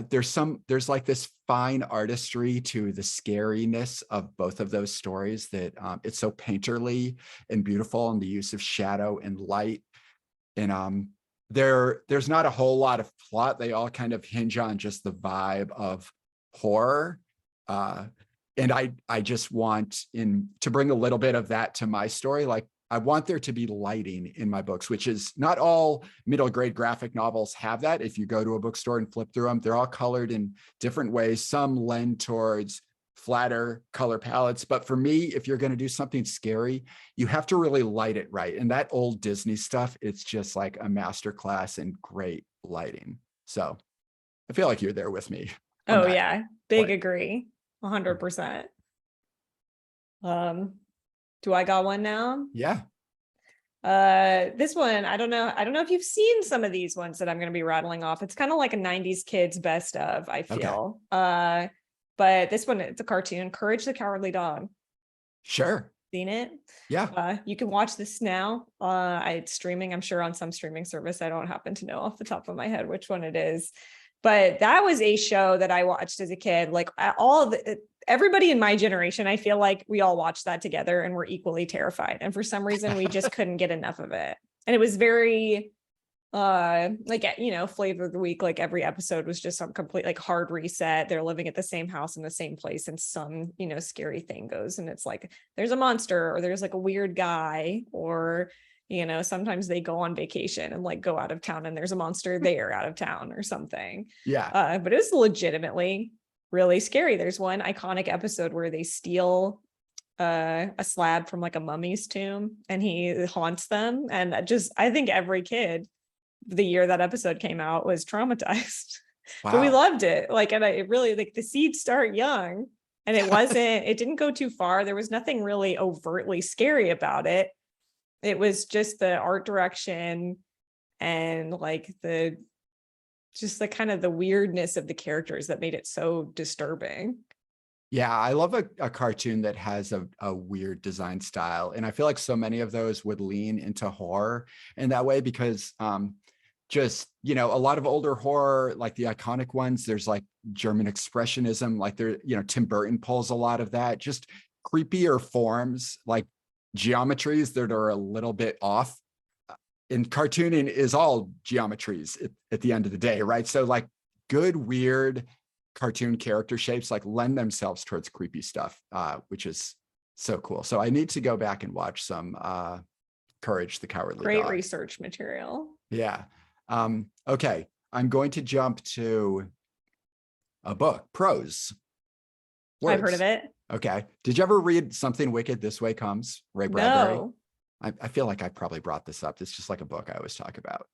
there's like this fine artistry to the scariness of both of those stories that it's so painterly and beautiful, and the use of shadow and light. And there's not a whole lot of plot. They all kind of hinge on just the vibe of horror. And I just want to bring a little bit of that to my story. Like, I want there to be lighting in my books, which is not all middle grade graphic novels have that. If you go to a bookstore and flip through them, they're all colored in different ways. Some lend towards flatter color palettes. But for me, if you're going to do something scary, you have to really light it right. And that old Disney stuff, it's just like a masterclass in great lighting. So I feel like you're there with me. Oh yeah, big agree. 100%. Do I got one now? Yeah. This one, I don't know if you've seen some of these ones that I'm going to be rattling off. It's kind of like a 90s kids best of, I feel. Okay. But this one, it's a cartoon, Courage the Cowardly Dog. Sure. Seen it? Yeah. You can watch this now. It's streaming, I'm sure, on some streaming service. I don't happen to know off the top of my head which one it is. But that was a show that I watched as a kid. Like everybody in my generation, I feel like we all watched that together and were equally terrified. And for some reason, we just couldn't get enough of it. And it was very, flavor of the week. Like every episode was just some complete like hard reset. They're living at the same house in the same place, and some scary thing goes, and it's like there's a monster, or there's like a weird guy, or sometimes they go on vacation and like go out of town and there's a monster there out of town or something. Yeah. But it was legitimately really scary. There's one iconic episode where they steal a slab from like a mummy's tomb, and he haunts them. And I think every kid the year that episode came out was traumatized. Wow. But we loved it. Like, and it really, like, the seeds start young, and it didn't go too far. There was nothing really overtly scary about it. It was just the art direction and like the kind of the weirdness of the characters that made it so disturbing. Yeah, I love a cartoon that has a weird design style. And I feel like so many of those would lean into horror in that way, because a lot of older horror, like the iconic ones, there's like German expressionism, like Tim Burton pulls a lot of that, just creepier forms, like geometries that are a little bit off. And cartooning is all geometries at the end of the day, right? So like good, weird cartoon character shapes like lend themselves towards creepy stuff, which is so cool. So I need to go back and watch some Courage the Cowardly Dog. Great research material. Yeah. Okay. I'm going to jump to a book, prose. Words. I've heard of it. Okay. Did you ever read Something Wicked This Way Comes, Ray Bradbury? No. I feel like I probably brought this up. It's just like a book I always talk about.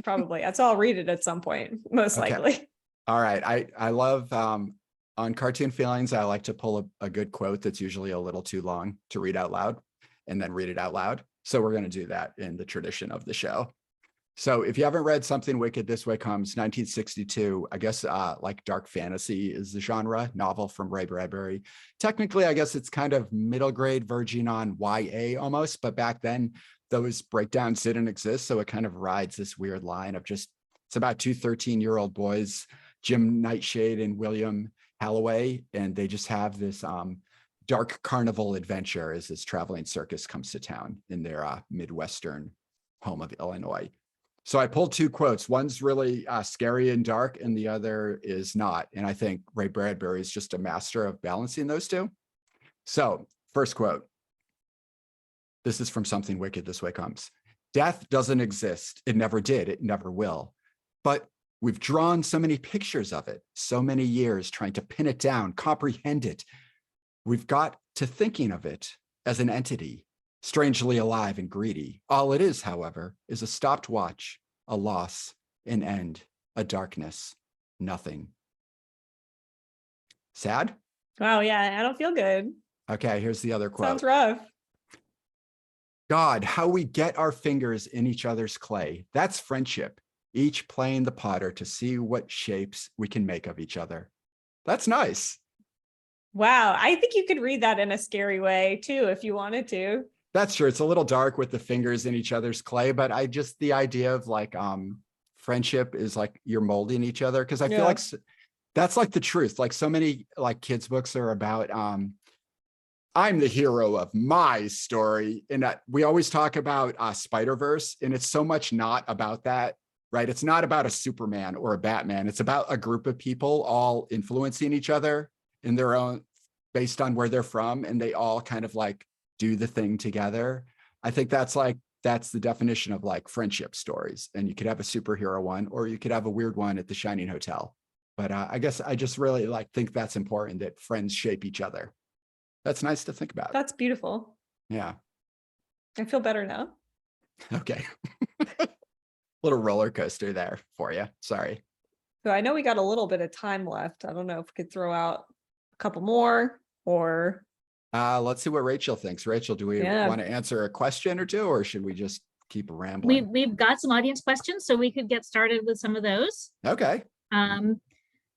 Probably. That's all. I'll read it at some point, most likely. All right. I love, on Cartoon Feelings, I like to pull a good quote that's usually a little too long to read out loud, and then read it out loud. So we're going to do that in the tradition of the show. So if you haven't read Something Wicked This Way Comes, 1962, I guess like dark fantasy is the genre, novel from Ray Bradbury. Technically, I guess it's kind of middle grade, verging on YA almost, but back then those breakdowns didn't exist. So it kind of rides this weird line of it's about two 13-year-old boys, Jim Nightshade and William Halloway, and they just have this dark carnival adventure as this traveling circus comes to town in their Midwestern home of Illinois. So I pulled two quotes. One's really scary and dark, and the other is not. And I think Ray Bradbury is just a master of balancing those two. So first quote. This is from Something Wicked This Way Comes. Death doesn't exist. It never did. It never will. But we've drawn so many pictures of it, so many years trying to pin it down, comprehend it. We've got to thinking of it as an entity, strangely alive and greedy. All it is, however, is a stopped watch, a loss, an end, a darkness, nothing. Sad? Wow, yeah, I don't feel good. Okay, here's the other quote. Sounds rough. God, how we get our fingers in each other's clay. That's friendship, each playing the potter to see what shapes we can make of each other. That's nice. Wow, I think you could read that in a scary way too, if you wanted to. That's true. It's a little dark with the fingers in each other's clay, but the idea of like friendship is like you're molding each other, because I feel like that's like the truth. Like so many like kids books are about I'm the hero of my story. And we always talk about Spider-Verse, and it's so much not about that, right? It's not about a Superman or a Batman. It's about a group of people all influencing each other in their own, based on where they're from. And they all kind of like do the thing together. I think that's the definition of like friendship stories. And you could have a superhero one, or you could have a weird one at the Shining Hotel. But I guess I just really like think that's important, that friends shape each other. That's nice to think about. That's beautiful. Yeah. I feel better now. Okay. Little roller coaster there for you. Sorry. So I know we got a little bit of time left. I don't know if we could throw out a couple more, or let's see what Rachel thinks. Rachel, do we want to answer a question or two, or should we just keep rambling? We've got some audience questions, so we could get started with some of those. Okay.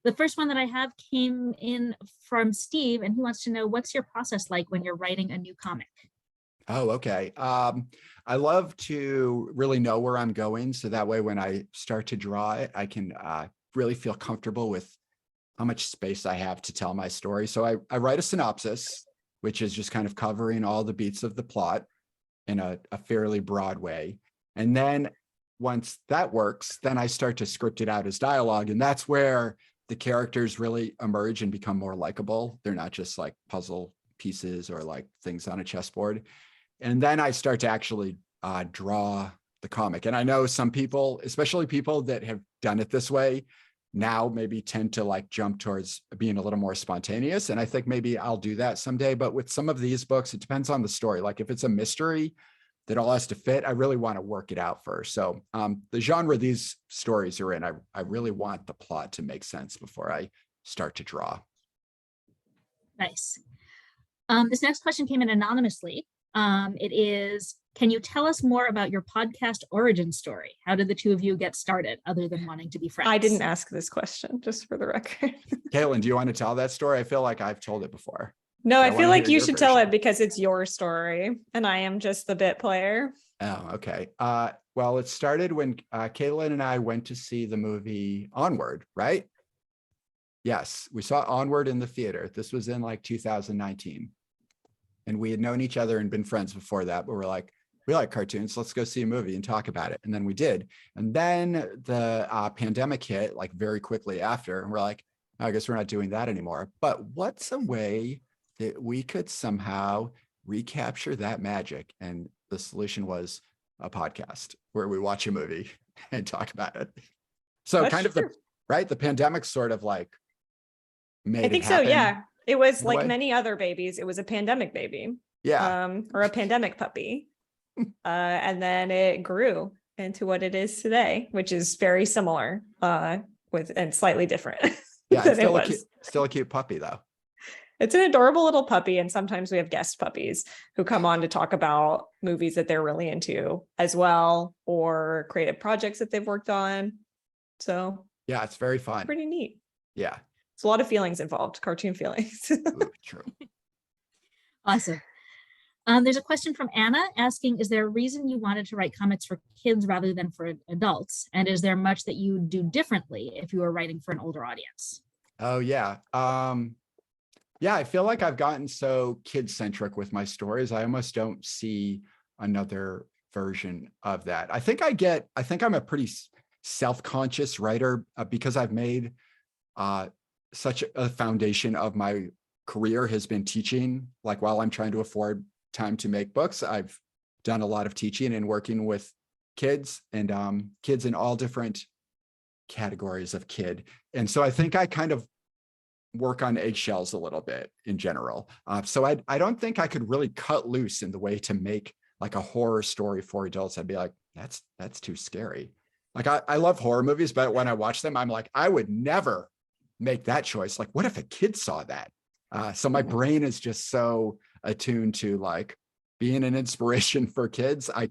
The first one that I have came in from Steve, and he wants to know, what's your process like when you're writing a new comic? Oh, okay. I love to really know where I'm going, so that way when I start to draw it, I can really feel comfortable with how much space I have to tell my story. So I write a synopsis, which is just kind of covering all the beats of the plot in a fairly broad way. And then once that works, then I start to script it out as dialogue. And that's where the characters really emerge and become more likable. They're not just like puzzle pieces or like things on a chessboard. And then I start to actually draw the comic. And I know some people, especially people that have done it this way, now maybe tend to like jump towards being a little more spontaneous. And I think maybe I'll do that someday. But with some of these books, it depends on the story. Like if it's a mystery that all has to fit, I really want to work it out first. So the genre these stories are in, I really want the plot to make sense before I start to draw. Nice. This next question came in anonymously. It is, can you tell us more about your podcast origin story? How did the two of you get started, other than wanting to be friends? I didn't ask this question, just for the record. Caitlin, do you want to tell that story? I feel like I've told it before. No, I feel like you your should tell version. it because it's your story and I am just the bit player. Oh, okay. Well, it started when Caitlin and I went to see the movie Onward, right? Yes, we saw Onward in the theater. This was in like 2019. And we had known each other and been friends before that, but we're like, we like cartoons. Let's go see a movie and talk about it. And then we did. And then the pandemic hit like very quickly after. And we're like, I guess we're not doing that anymore. But what's a way that we could somehow recapture that magic? And the solution was a podcast where we watch a movie and talk about it. So That's kind of true. the pandemic sort of like made I think it so, happen. yeah. It was in a like way. many other babies. It was a pandemic baby. Yeah. Or a pandemic puppy. And then it grew into what it is today, which is very similar and slightly different. Yeah, than it's still a cute puppy though. It's an adorable little puppy. And sometimes we have guest puppies who come on to talk about movies that they're really into as well, or creative projects that they've worked on. So Yeah, it's very fun. pretty neat. Yeah. It's a lot of feelings involved, cartoon feelings. Ooh, true. Awesome. There's a question from Anna asking, is there a reason you wanted to write comics for kids rather than for adults? And is there much that you do differently if you were writing for an older audience? Oh, yeah. Yeah, I feel like I've gotten so kid-centric with my stories. I almost don't see another version of that. I think I'm a pretty self-conscious writer because I've made such a foundation of my career has been teaching. Like while I'm trying to afford time to make books, I've done a lot of teaching and working with kids and kids in all different categories of kid. And so I think I kind of work on eggshells a little bit in general. So I don't think I could really cut loose in the way to make like a horror story for adults. I'd be like, that's too scary. Like I love horror movies, but when I watch them, I'm like, I would never make that choice. Like, what if a kid saw that? So my brain is just so attuned to like being an inspiration for kids. I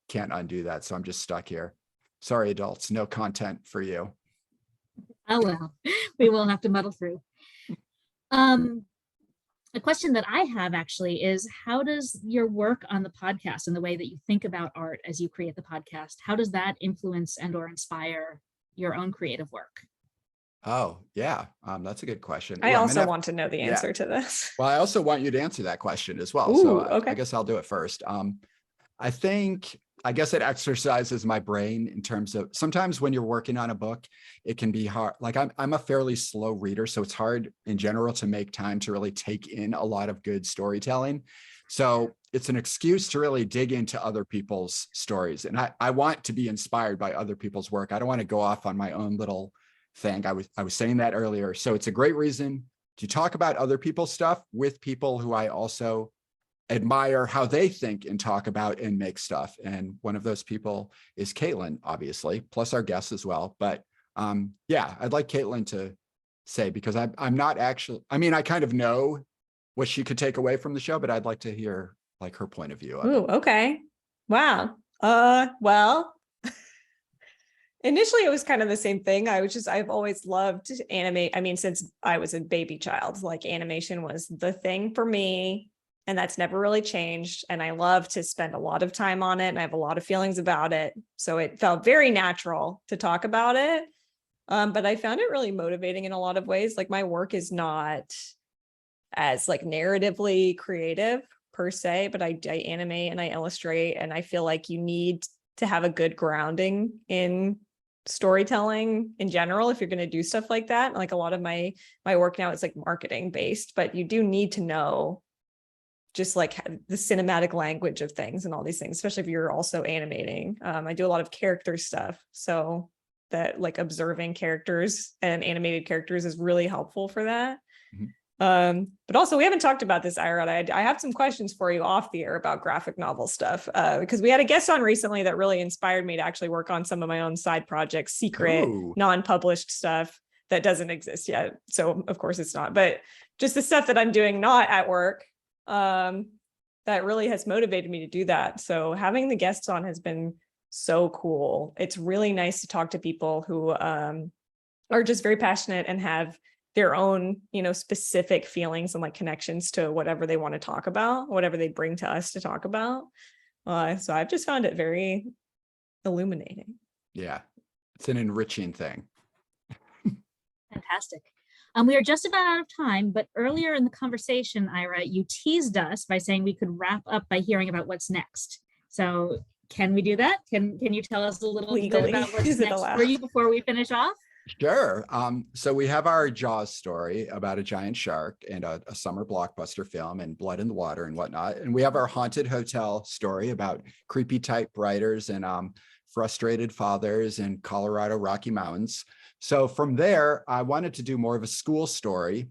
can't undo that. So I'm just stuck here. Sorry, adults, no content for you. Oh, well, we will have to muddle through. A question that I have actually is, how does your work on the podcast and the way that you think about art as you create the podcast, how does that influence and or inspire your own creative work? Oh, yeah. That's a good question. I Ooh, I'm gonna also have- want to know the yeah. answer to this. Well, I also want you to answer that question as well. Ooh, So okay. I guess I'll do it first. I guess it exercises my brain in terms of sometimes when you're working on a book, it can be hard. Like I'm a fairly slow reader, so it's hard in general to make time to really take in a lot of good storytelling. So it's an excuse to really dig into other people's stories. And I want to be inspired by other people's work. I don't want to go off on my own little thing. I was saying that earlier. So it's a great reason to talk about other people's stuff with people who I also admire how they think and talk about and make stuff. And one of those people is Caitlin, obviously, plus our guests as well. But yeah, I'd like Caitlin to say, because I'm not actually, I mean, I kind of know what she could take away from the show, but I'd like to hear like her point of view of Ooh, it. okay. Wow. Well, initially it was kind of the same thing. I've always loved to animate. I mean, since I was a baby child, like animation was the thing for me. And that's never really changed. And I love to spend a lot of time on it. And I have a lot of feelings about it. So it felt very natural to talk about it. But I found it really motivating in a lot of ways. Like my work is not as like narratively creative per se, but I animate and I illustrate. And I feel like you need to have a good grounding in storytelling in general if you're going to do stuff like that. Like a lot of my work now is like marketing based, but you do need to know just like the cinematic language of things and all these things, especially if you're also animating. I do a lot of character stuff. So that like observing characters and animated characters is really helpful for that. Mhm. But also we haven't talked about this, Ira. I have some questions for you off the air about graphic novel stuff, because we had a guest on recently that really inspired me to actually work on some of my own side projects, secret, Ooh. non-published stuff that doesn't exist yet. So of course it's not, but just the stuff that I'm doing not at work, that really has motivated me to do that. So having the guests on has been so cool. It's really nice to talk to people who are just very passionate and have their own, specific feelings and like connections to whatever they want to talk about, whatever they bring to us to talk about. So I've just found it very illuminating. Yeah, it's an enriching thing. Fantastic. We are just about out of time, but earlier in the conversation, Ira, you teased us by saying we could wrap up by hearing about what's next. So can we do that? Can you tell us a little Legally, bit about what's is it next allowed? for you before we finish off? Sure. So we have our Jaws story about a giant shark and a summer blockbuster film and blood in the water and whatnot. And we have our haunted hotel story about creepy typewriters and frustrated fathers in Colorado Rocky Mountains. So from there, I wanted to do more of a school story.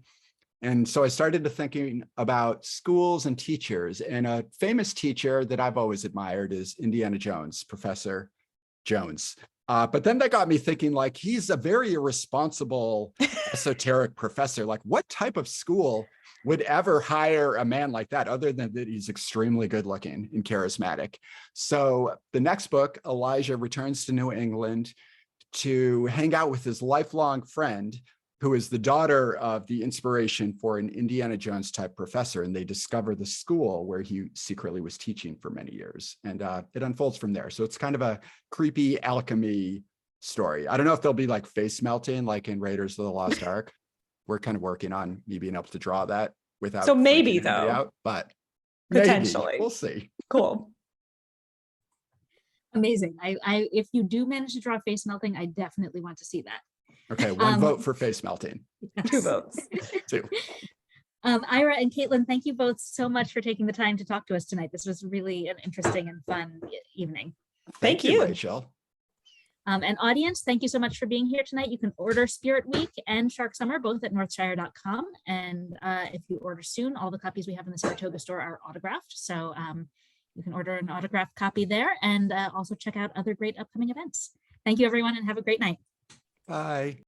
And so I started to thinking about schools and teachers. And a famous teacher that I've always admired is Indiana Jones, Professor Jones. But then that got me thinking, like, he's a very irresponsible, esoteric professor. Like, what type of school would ever hire a man like that, other than that he's extremely good looking and charismatic? So the next book, Elijah returns to New England to hang out with his lifelong friend, who is the daughter of the inspiration for an Indiana Jones type professor. And they discover the school where he secretly was teaching for many years. And it unfolds from there. So it's kind of a creepy alchemy story. I don't know if there'll be like face melting, like in Raiders of the Lost Ark. We're kind of working on me being able to draw that without. So maybe freaking anybody though, out, but potentially. maybe. We'll see. Cool. Amazing. I if you do manage to draw face melting, I definitely want to see that. Okay, one vote for face melting. Yes. 2 votes. 2. Ira and Caitlin, thank you both so much for taking the time to talk to us tonight. This was really an interesting and fun evening. Thank you. Rachel. And audience, thank you so much for being here tonight. You can order Spirit Week and Shark Summer both at northshire.com. And if you order soon, all the copies we have in the Saratoga store are autographed. So you can order an autographed copy there and also check out other great upcoming events. Thank you, everyone, and have a great night. Bye.